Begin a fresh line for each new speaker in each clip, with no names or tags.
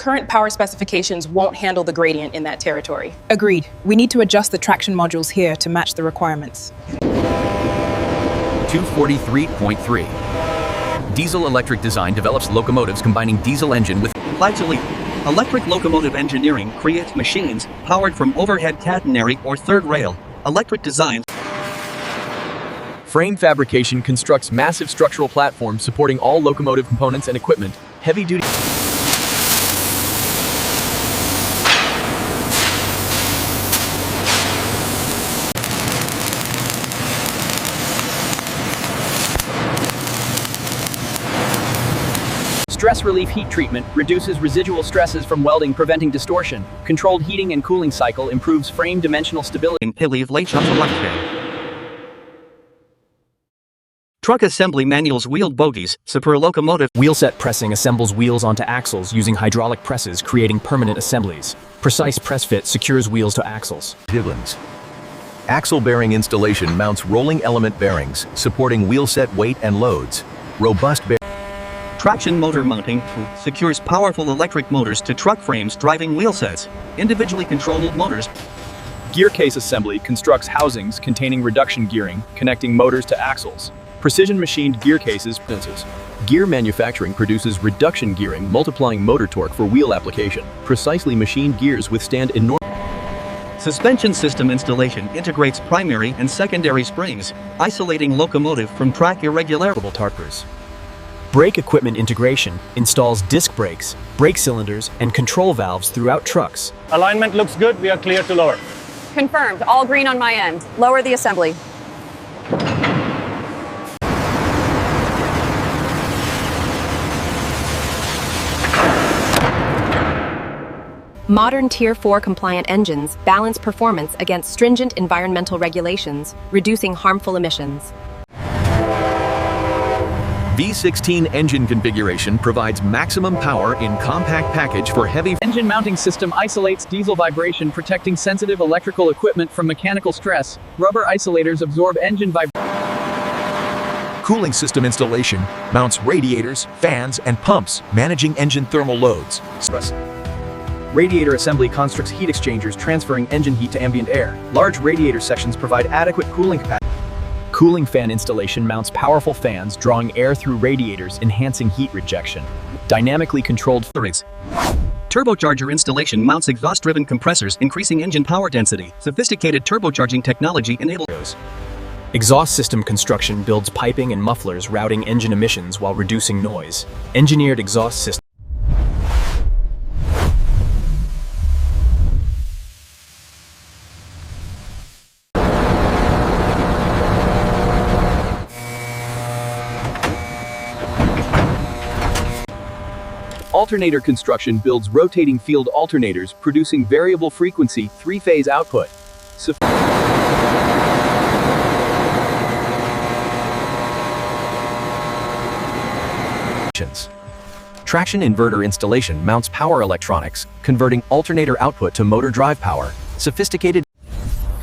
current power specifications won't handle the gradient in that territory.
Agreed. We need to adjust the traction modules here to match the requirements.
243.3. Diesel-electric design develops locomotives combining diesel engine with
Electric locomotive engineering creates machines powered from overhead catenary or third rail. Electric design.
frame fabrication constructs massive structural platforms supporting all locomotive components and equipment. Heavy-duty stress relief heat treatment reduces residual stresses from welding, preventing distortion. Controlled heating and cooling cycle improves frame dimensional stability.
Truck assembly manuals wheeled bogies, super locomotive.
Wheelset pressing assembles wheels onto axles using hydraulic presses, creating permanent assemblies. Precise press fit secures wheels to axles.
Pivens. Axle bearing installation mounts rolling element bearings, supporting wheelset weight and loads. Robust
Traction motor mounting secures powerful electric motors to truck frames driving wheelsets. Individually controlled motors.
Gear case assembly constructs housings containing reduction gearing, connecting motors to axles. Precision machined gear cases. Gear manufacturing produces reduction gearing, multiplying motor torque for wheel application. Precisely machined gears withstand enormous.
Suspension system installation integrates primary and secondary springs, isolating locomotive from track irregularity.
Tarpers. Brake equipment integration installs disc brakes, brake cylinders, and control valves throughout trucks.
Alignment looks good. We are clear to lower.
Confirmed. All green on my end. Lower the assembly. Modern Tier 4 compliant engines balance performance against stringent environmental regulations, reducing harmful emissions.
V16 engine configuration provides maximum power in compact package for heavy.
Engine mounting system isolates diesel vibration, protecting sensitive electrical equipment from mechanical stress. Rubber isolators absorb engine vibration.
Cooling system installation mounts radiators, fans, and pumps, managing engine thermal loads.
Radiator assembly constructs heat exchangers, transferring engine heat to ambient air. Large radiator sections provide adequate cooling capacity. Cooling fan installation mounts powerful fans, drawing air through radiators, enhancing heat rejection. Dynamically controlled
Turbocharger installation mounts exhaust-driven compressors, increasing engine power density. Sophisticated turbocharging technology enables.
Exhaust system construction builds piping and mufflers, routing engine emissions while reducing noise. Engineered exhaust system. Alternator construction builds rotating field alternators, producing variable frequency, three-phase output.
Traction inverter installation mounts power electronics, converting alternator output to motor drive power. Sophisticated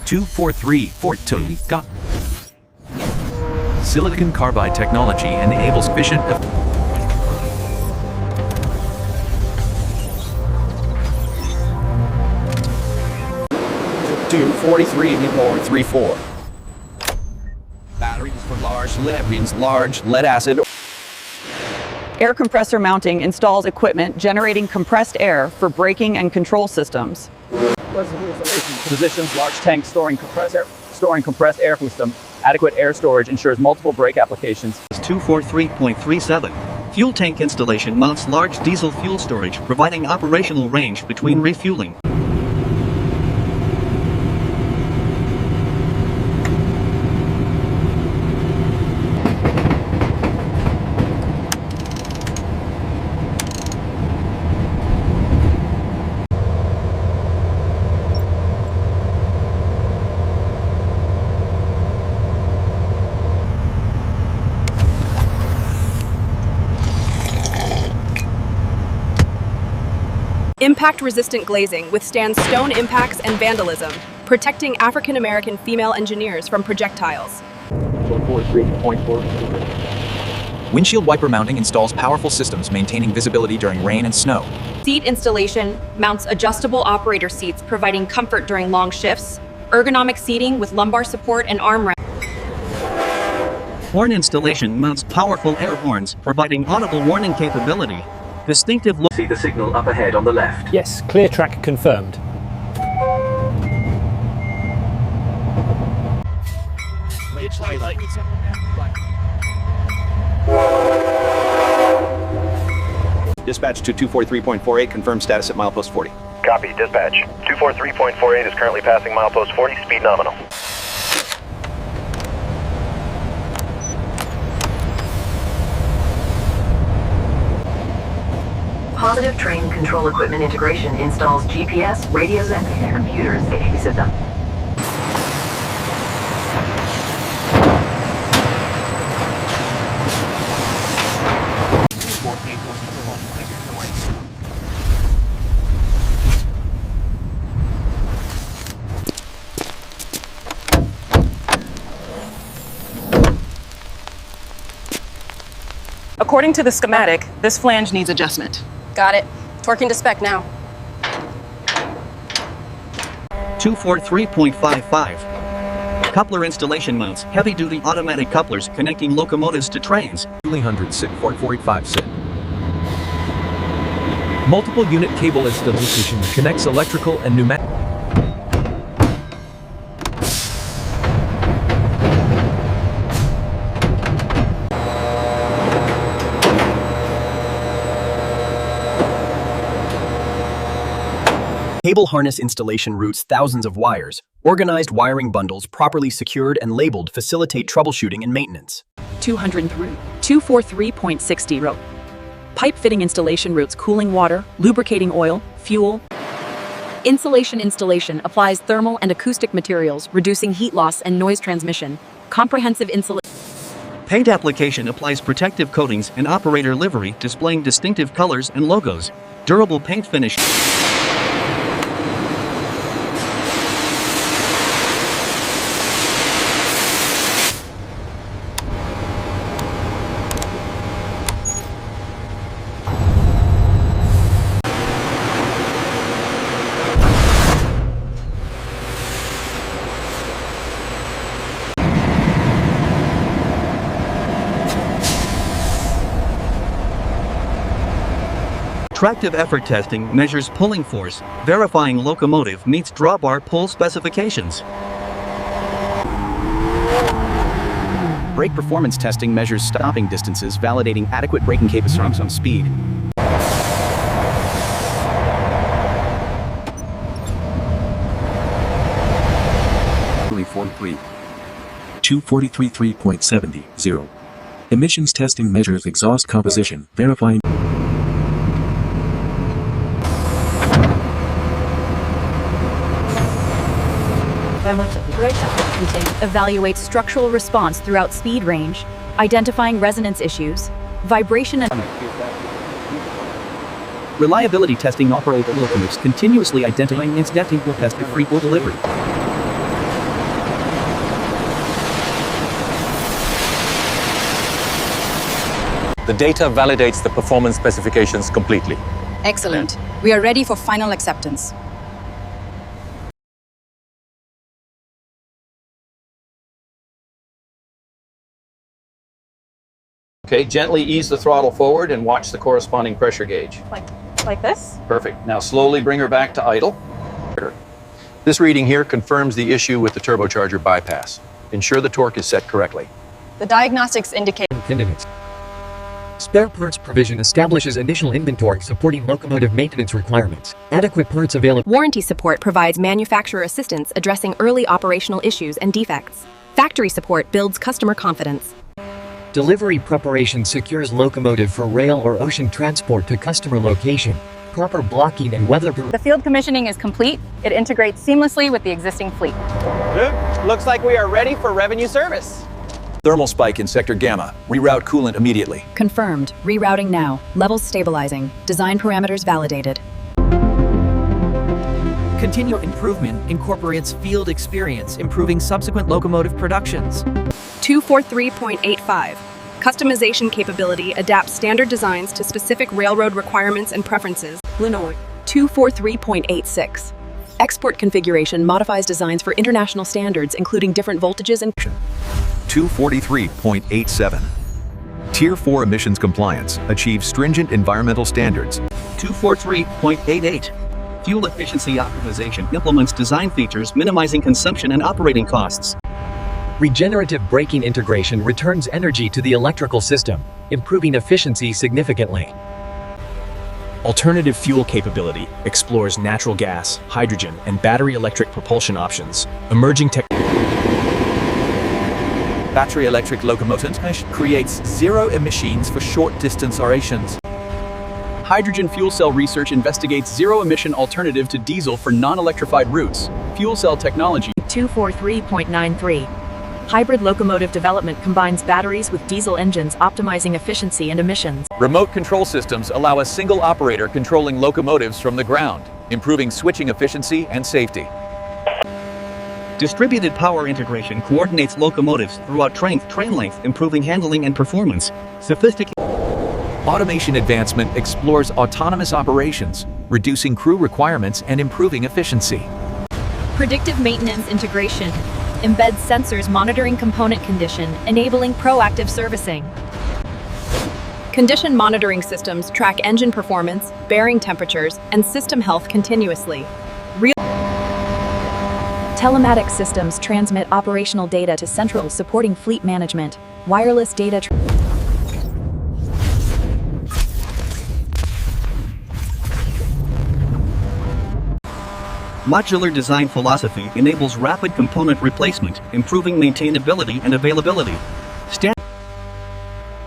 243.42. Silicon carbide technology enables efficient.
243.34. Batteries for large lead means large lead acid.
Air compressor mounting installs equipment generating compressed air for braking and control systems.
Positions large tank storing compressed air system. Adequate air storage ensures multiple brake applications.
243.37. Fuel tank installation mounts large diesel fuel storage, providing operational range between refueling.
Impact-resistant glazing withstands stone impacts and vandalism, protecting African American female engineers from projectiles.
143.4.
Windshield wiper mounting installs powerful systems maintaining visibility during rain and snow.
Seat installation mounts adjustable operator seats, providing comfort during long shifts. Ergonomic seating with lumbar support and armrest.
Horn installation mounts powerful air horns, providing audible warning capability. Distinctive look.
See the signal up ahead on the left.
Yes, clear track confirmed.
Dispatch to 243.48, confirm status at milepost 40.
Copy, dispatch. 243.48 is currently passing milepost 40, speed nominal.
Positive train control equipment integration installs GPS, radios, and computers safety system.
According to the schematic, this flange needs adjustment.
Got it. Torquing to spec now.
243.55. Coupler installation mounts heavy-duty automatic couplers connecting locomotives to trains.
200 sit 4485 sit.
Multiple unit cable installation connects electrical and pneumatic. Cable harness installation routes thousands of wires. Organized wiring bundles properly secured and labeled facilitate troubleshooting and maintenance.
243.60. Pipe fitting installation routes cooling water, lubricating oil, fuel.
Insulation installation applies thermal and acoustic materials, reducing heat loss and noise transmission. Comprehensive insulation.
Paint application applies protective coatings and operator livery displaying distinctive colors and logos. Durable paint finish. Tractive effort testing measures pulling force, verifying locomotive meets drawbar pull specifications.
Brake performance testing measures stopping distances, validating adequate braking capability on speed.
.43 243.70. Emissions testing measures exhaust composition, verifying.
Evaluates structural response throughout speed range, identifying resonance issues, vibration and
Reliability testing operator locomotives continuously identifying incident will test before delivery.
The data validates the performance specifications completely.
Excellent. We are ready for final acceptance.
Okay, gently ease the throttle forward and watch the corresponding pressure gauge.
Like this?
Perfect. Now slowly bring her back to idle.
This reading here confirms the issue with the turbocharger bypass. Ensure the torque is set correctly.
The diagnostics indicate
Spare parts provision establishes initial inventory supporting locomotive maintenance requirements. Adequate parts available.
warranty support provides manufacturer assistance addressing early operational issues and defects. Factory support builds customer confidence.
Delivery preparation secures locomotive for rail or ocean transport to customer location. Proper blocking and weatherproof.
The field commissioning is complete. It integrates seamlessly with the existing fleet.
Good. Looks like we are ready for revenue service.
Thermal spike in sector gamma. Reroute coolant immediately.
confirmed. Rerouting now. Levels stabilizing. Design parameters validated.
Continual improvement incorporates field experience, improving subsequent locomotive productions.
243.85.
Customization capability adapts standard designs to specific railroad requirements and preferences.
Lenore 243.86. Export configuration modifies designs for international standards, including different voltages and
243.87. Tier 4 emissions compliance achieves stringent environmental standards.
243.88. Fuel efficiency optimization implements design features minimizing consumption and operating costs.
Regenerative braking integration returns energy to the electrical system, improving efficiency significantly.
Alternative fuel capability explores natural gas, hydrogen, and battery electric propulsion options. Emerging tech.
Battery electric locomotive creates zero emissions for short distance operations.
Hydrogen fuel cell research investigates zero-emission alternative to diesel for non-electrified routes. Fuel cell technology
243.93. Hybrid locomotive development combines batteries with diesel engines, optimizing efficiency and emissions.
Remote control systems allow a single operator controlling locomotives from the ground, improving switching efficiency and safety.
Distributed power integration coordinates locomotives throughout train length, improving handling and performance. Sophisticated
Automation advancement explores autonomous operations, reducing crew requirements and improving efficiency.
Predictive maintenance integration embeds sensors monitoring component condition, enabling proactive servicing.
Condition monitoring systems track engine performance, bearing temperatures, and system health continuously.
Telematic systems transmit operational data to central, supporting fleet management. Wireless data
Modular design philosophy enables rapid component replacement, improving maintainability and availability.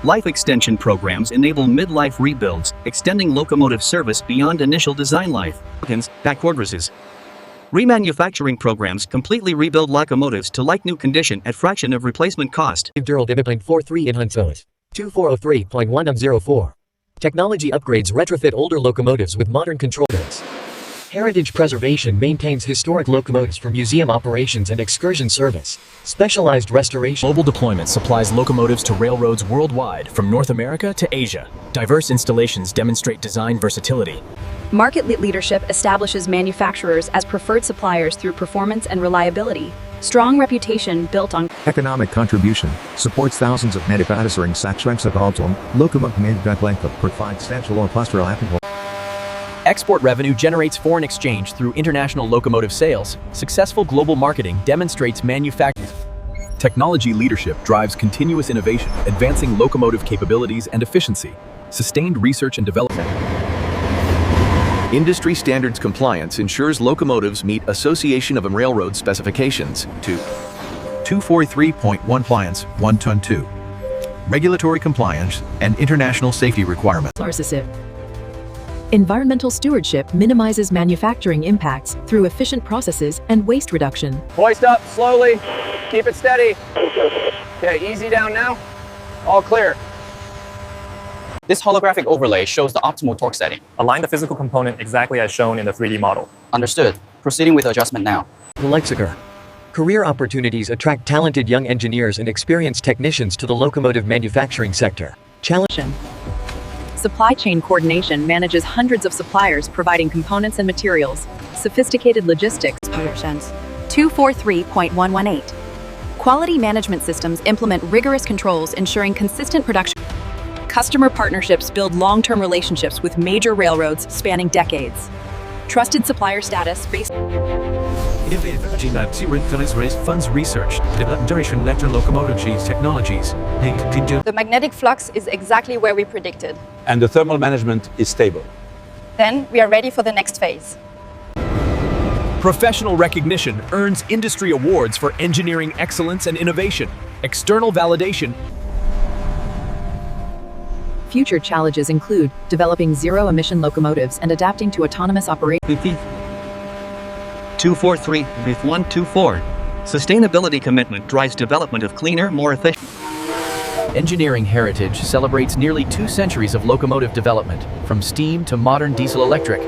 Life extension programs enable mid-life rebuilds, extending locomotive service beyond initial design life. Backorders's. Remanufacturing programs completely rebuild locomotives to like-new condition at fraction of replacement cost.
Dural Development 43 in Hunsos. 2403.104. Technology upgrades retrofit older locomotives with modern control units. Heritage preservation maintains historic locomotives for museum operations and excursion service. Specialized restoration.
Global deployment supplies locomotives to railroads worldwide, from North America to Asia. Diverse installations demonstrate design versatility.
Market leadership establishes manufacturers as preferred suppliers through performance and reliability. Strong reputation built on
economic contribution supports thousands of manufacturing sections of Alton, locomotive manufacturing provides central or pastoral applicable.
Export revenue generates foreign exchange through international locomotive sales. Successful global marketing demonstrates manufacturing. Technology leadership drives continuous innovation, advancing locomotive capabilities and efficiency. Sustained research and development.
Industry standards compliance ensures locomotives meet Association of Railroad specifications. 243.1 compliance 1 ton 2. Regulatory compliance and international safety requirements.
Environmental stewardship minimizes manufacturing impacts through efficient processes and waste reduction.
Hoist up slowly. Keep it steady. Okay, easy down now. All clear.
This holographic overlay shows the optimal torque setting.
Align the physical component exactly as shown in the 3D model.
Understood. Proceeding with adjustment now.
Lexica. Career opportunities attract talented young engineers and experienced technicians to the locomotive manufacturing sector. Challenge.
Supply chain coordination manages hundreds of suppliers providing components and materials. Sophisticated logistics. 243.118. Quality management systems implement rigorous controls ensuring consistent production.
Customer partnerships build long-term relationships with major railroads spanning decades. Trusted supplier status based.
Funds research, generation electric locomotive technologies.
The magnetic flux is exactly where we predicted.
And the thermal management is stable.
Then we are ready for the next phase.
Professional recognition earns industry awards for engineering excellence and innovation. External validation.
Future challenges include developing zero-emission locomotives and adapting to autonomous operation.
243.124. Sustainability commitment drives development of cleaner, more efficient.
Engineering heritage celebrates nearly 2 centuries of locomotive development, from steam to modern diesel-electric.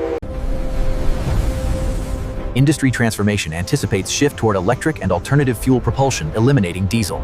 Industry transformation anticipates shift toward electric and alternative fuel propulsion, eliminating diesel.